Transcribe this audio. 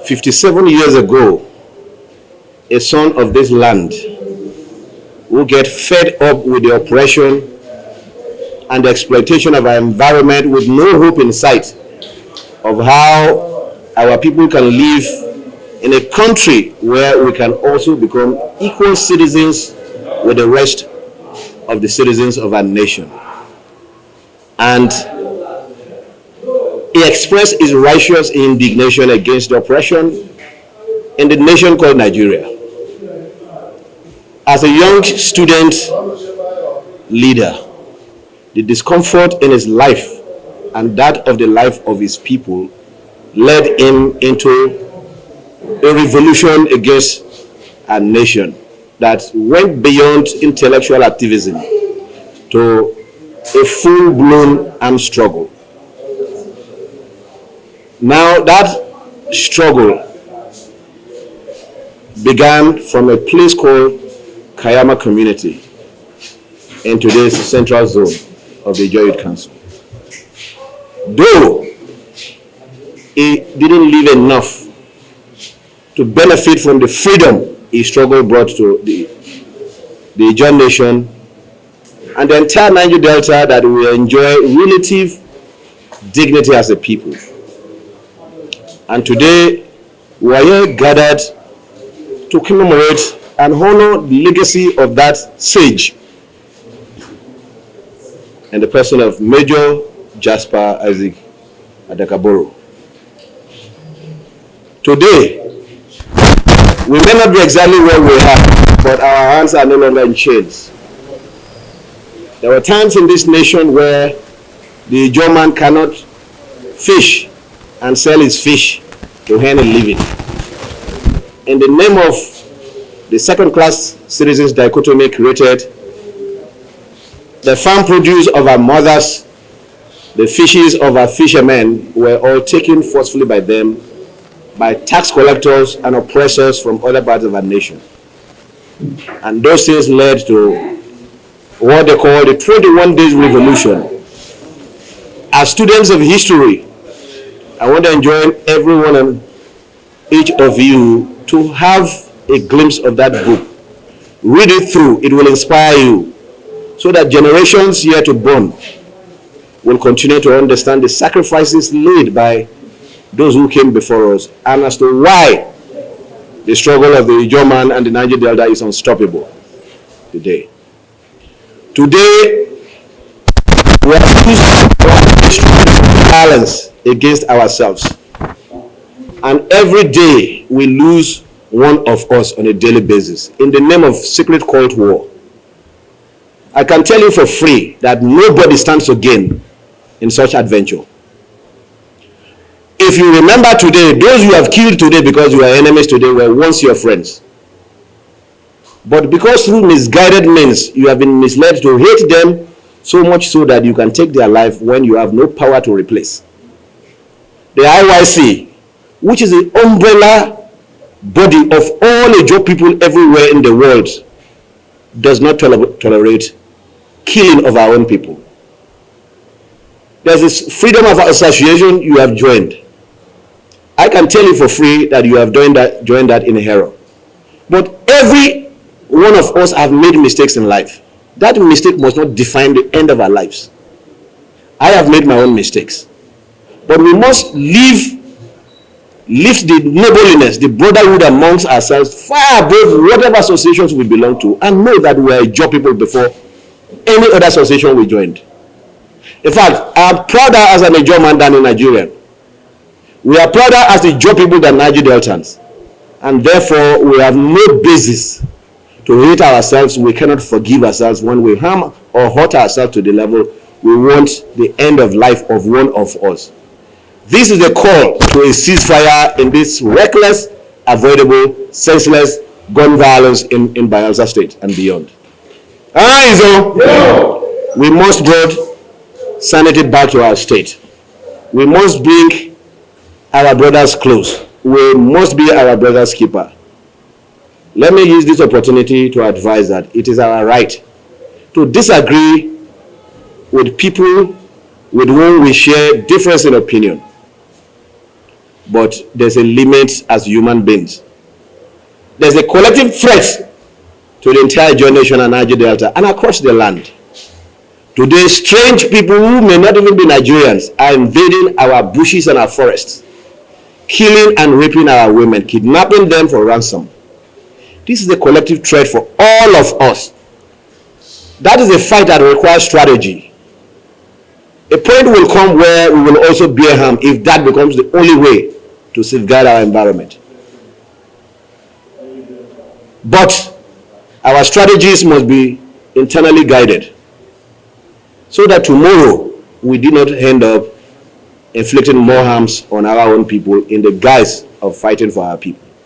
57 years ago, a son of this land who get fed up with the oppression and the exploitation of our environment with no hope in sight of how our people can live in a country where we can also become equal citizens with the rest of the citizens of our nation. And he expressed his righteous indignation against the oppression in the nation called Nigeria. As a young student leader, the discomfort in his life and that of the life of his people led him into a revolution against our nation that went beyond intellectual activism to a full-blown armed struggle. Now that struggle began from a place called Kayama community in today's central zone of the Ijaw Youth Council. Though he didn't live enough to benefit from the freedom his struggle brought to the Ijaw nation and the entire Niger Delta, that we enjoy relative dignity as a people. And today we are here gathered to commemorate and honor the legacy of that sage in the person of Major Jasper Isaac Boro. Today, we may not be exactly where we are, but our hands are no longer in chains. There were times in this nation where the Ijaw man cannot fish and sell his fish to earn a living. In the name of the second-class citizens dichotomy created, the farm produce of our mothers, the fishes of our fishermen were all taken forcefully by them, by tax collectors and oppressors from other parts of our nation. And those things led to what they call the 21 Days Revolution. As students of history, I want to enjoin every one and each of you to have a glimpse of that book. Read it through. It will inspire you so that generations yet to born will continue to understand the sacrifices laid by those who came before us, and as to why the struggle of the Ijaw man and the Niger Delta is unstoppable today. Today, we are using violence against ourselves. And every day we lose one of us on a daily basis in the name of secret cult war. I can tell you for free that nobody stands to gain in such adventure. If you remember today, those you have killed today because you are enemies today were once your friends. But because through misguided means you have been misled to hate them so much so that you can take their life when you have no power to replace. The IYC, which is the umbrella body of all Ijaw people everywhere in the world, does not tolerate killing of our own people. There's this freedom of association you have joined. I can tell you for free that you have joined that in error. But every one of us have made mistakes in life. That mistake must not define the end of our lives. I have made my own mistakes. But we must lift the neighborliness, the brotherhood amongst ourselves far above whatever associations we belong to, and know that we are Ijaw people before any other association we joined. In fact, I am prouder as an Ijaw man than a Nigerian. We are prouder as Ijaw people than Niger Deltans. And therefore, we have no basis to hate ourselves. We cannot forgive ourselves when we harm or hurt ourselves to the level we want the end of life of one of us. This is a call to a ceasefire in this reckless, avoidable, senseless gun violence in Bayelsa State and beyond. We must bring sanity back to our state. We must bring our brothers close. We must be our brother's keeper. Let me use this opportunity to advise that it is our right to disagree with people with whom we share difference in opinion. but there's a limit as human beings. There's a collective threat to the entire Ijaw nation and Niger Delta and across the land. Today, strange people who may not even be Nigerians are invading our bushes and our forests, killing and raping our women, kidnapping them for ransom. This is a collective threat for all of us. That is a fight that requires strategy. A point will come where we will also bear harm if that becomes the only way to safeguard our environment. But our strategies must be internally guided so that tomorrow we do not end up inflicting more harms on our own people in the guise of fighting for our people.